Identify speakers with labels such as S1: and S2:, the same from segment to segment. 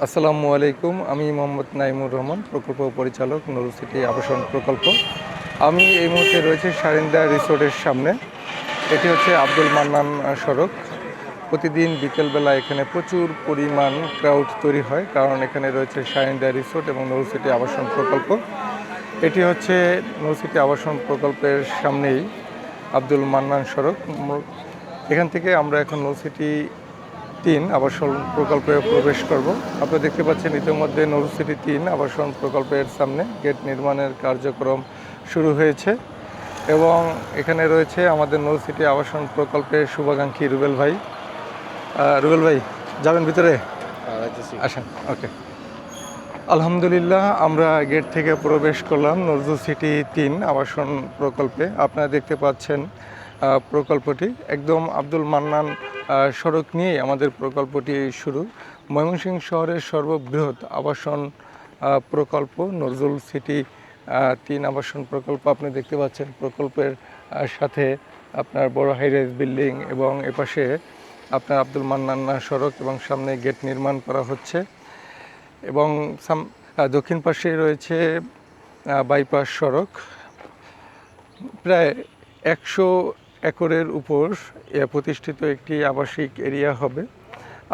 S1: আসসালামু আলাইকুম। আমি মোহাম্মদ নাইমুর রহমান, প্রকল্প পরিচালক, নুরু সিটি আবাসন প্রকল্প। আমি এই মুহূর্তে রয়েছে সারিন্দা রিসোর্টের সামনে। এটি হচ্ছে আব্দুল মান্নান সড়ক। প্রতিদিন বিকেলবেলা এখানে প্রচুর পরিমাণ ক্রাউড তৈরি হয়, কারণ এখানে রয়েছে সারিন্দা রিসোর্ট এবং নুরু সিটি আবাসন প্রকল্প। এটি হচ্ছে নুরু সিটি আবাসন প্রকল্পের সামনেই আব্দুল মান্নান সড়ক। এখান থেকে আমরা এখন নুরু সিটি 3 আবাসন প্রকল্পে প্রবেশ করব। আপনারা দেখতে পাচ্ছেন ইতিমধ্যে নুরু সিটি 3 আবাসন প্রকল্পের সামনে গেট নির্মাণের কার্যক্রম শুরু হয়েছে এবং এখানে রয়েছে আমাদের নুরু সিটি আবাসন প্রকল্পের শুভাকাঙ্ক্ষী রুবেল ভাই। রুবেল ভাই, যাবেন ভিতরে? আসেন। ওকে, আলহামদুলিল্লাহ, আমরা গেট থেকে প্রবেশ করলাম নুরু সিটি 3 আবাসন প্রকল্পে। আপনারা দেখতে পাচ্ছেন প্রকল্পটি একদম আব্দুল মান্নান সড়ক নিয়েই আমাদের প্রকল্পটি শুরু। ময়মনসিংহ শহরের সর্ববৃহৎ আবাসন প্রকল্প নজরুল সিটি 3 আবাসন প্রকল্প। আপনি দেখতে পাচ্ছেন প্রকল্পের সাথে আপনার বড় হাইরাইজ বিল্ডিং এবং এপাশে আপনার আব্দুল মান্নান সড়ক এবং সামনে গেট নির্মাণ করা হচ্ছে এবং দক্ষিণ পাশে রয়েছে বাইপাস সড়ক। প্রায় 100 একরের উপর প্রতিষ্ঠিত একটি আবাসিক এরিয়া হবে।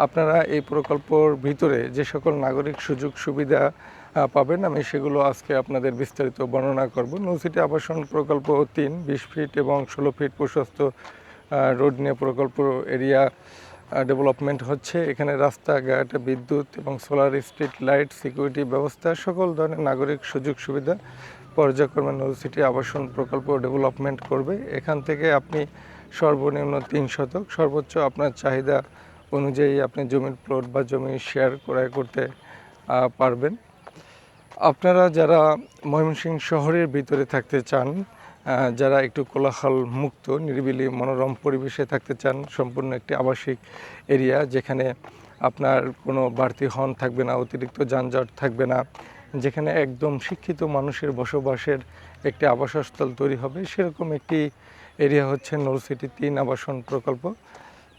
S1: আপনারা এই প্রকল্পর ভিতরে যে সকল নাগরিক সুযোগ সুবিধা পাবেন, আমি সেগুলো আজকে আপনাদের বিস্তারিত বর্ণনা করব। নুরু সিটি আবাসন প্রকল্প 3 20 ফিট এবং 16 ফিট প্রশস্ত রোড নিয়ে প্রকল্প এরিয়া ডেভেলপমেন্ট হচ্ছে। এখানে রাস্তাঘাট, বিদ্যুৎ এবং সোলার স্ট্রিট লাইট, সিকিউরিটি ব্যবস্থা, সকল ধরনের নাগরিক সুযোগ সুবিধা পর্যায়ক্রমে নুরু সিটি আবাসন প্রকল্প ডেভেলপমেন্ট করবে। এখান থেকে আপনি সর্বনিম্ন 3 শতক, সর্বোচ্চ আপনার চাহিদা অনুযায়ী আপনি জমির প্লট বা জমি শেয়ার ক্রয় করতে পারবেন। আপনারা যারা ময়মনসিংহ শহরের ভিতরে থাকতে চান, যারা একটু কোলাহল মুক্ত নিরিবিলি মনোরম পরিবেশে থাকতে চান, সম্পূর্ণ একটি আবাসিক এরিয়া যেখানে আপনার কোনো বাড়তি হর্ন থাকবে না, অতিরিক্ত যানজট থাকবে না, যেখানে একদম শিক্ষিত মানুষের বসবাসের একটি আবাসস্থল তৈরি হবে, সেরকম একটি এরিয়া হচ্ছে নুরু সিটি 3 আবাসন প্রকল্প।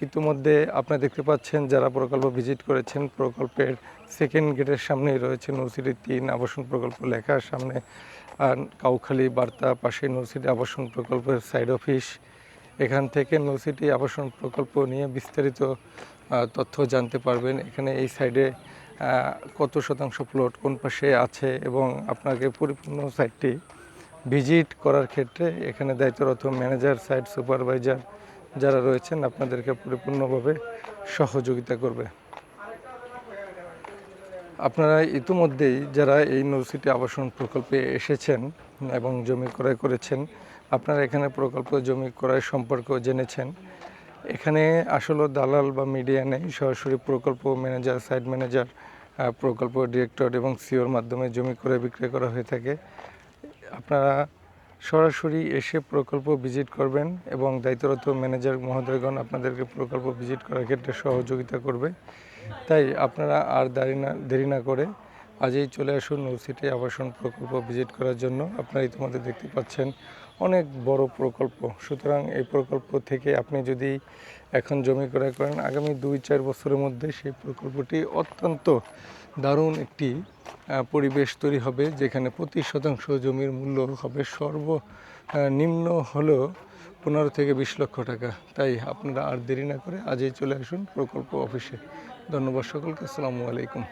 S1: ইতিমধ্যে আপনারা দেখতে পাচ্ছেন যারা প্রকল্প ভিজিট করেছেন, প্রকল্পের সেকেন্ড গেটের সামনেই রয়েছে নুরু সিটি 3 আবাসন প্রকল্প লেখা, সামনে কাউখালী বার্তা, পাশে নুরু সিটি আবাসন প্রকল্পের সাইড অফিস। এখান থেকে নুরু সিটি আবাসন প্রকল্প নিয়ে বিস্তারিত তথ্য জানতে পারবেন। এখানে এই সাইডে কত শতাংশ প্লট কোন পাশে আছে এবং আপনাকে পরিপূর্ণ সাইটটি ভিজিট করার ক্ষেত্রে এখানে দায়িত্বরত ম্যানেজার, সাইট সুপারভাইজার যারা রয়েছেন আপনাদেরকে পরিপূর্ণভাবে সহযোগিতা করবে। আপনারা ইতিমধ্যেই যারা এই নুরু সিটি আবাসন প্রকল্পে এসেছেন এবং জমি ক্রয় করেছেন, আপনারা এখানে প্রকল্প জমি ক্রয় সম্পর্কেও জেনেছেন। এখানে আসলে দালাল বা মিডিয়া নেই, সরাসরি প্রকল্প ম্যানেজার, সাইট ম্যানেজার, প্রকল্প ডিরেক্টর এবং সিওর মাধ্যমে জমি ক্রয় বিক্রয় করা হয়ে থাকে। আপনারা সরাসরি এসে প্রকল্প ভিজিট করবেন এবং দায়িত্বরত ম্যানেজার মহোদয়গণ আপনাদেরকে প্রকল্প ভিজিট করার ক্ষেত্রে সহযোগিতা করবে। তাই আপনারা আর দেরি না করে আজই চলে আসুন নুরু সিটি আবাসন প্রকল্প ভিজিট করার জন্য। আপনারা ইতিমধ্যে দেখতে পাচ্ছেন অনেক বড় প্রকল্প, সুতরাং এই প্রকল্প থেকে আপনি যদি এখন জমি ক্রয় করেন, আগামী 2-4 বছরের মধ্যে সেই প্রকল্পটি অত্যন্ত দারুণ একটি পরিবেশ তৈরি হবে, যেখানে প্রতি শতাংশ জমির মূল্য হবে সর্বনিম্ন হলেও 15 থেকে 20 লক্ষ টাকা। তাই আপনারা আর দেরি না করে আজই চলে আসুন প্রকল্প অফিসে। ধন্যবাদ সকলকে। আসসালামু আলাইকুম।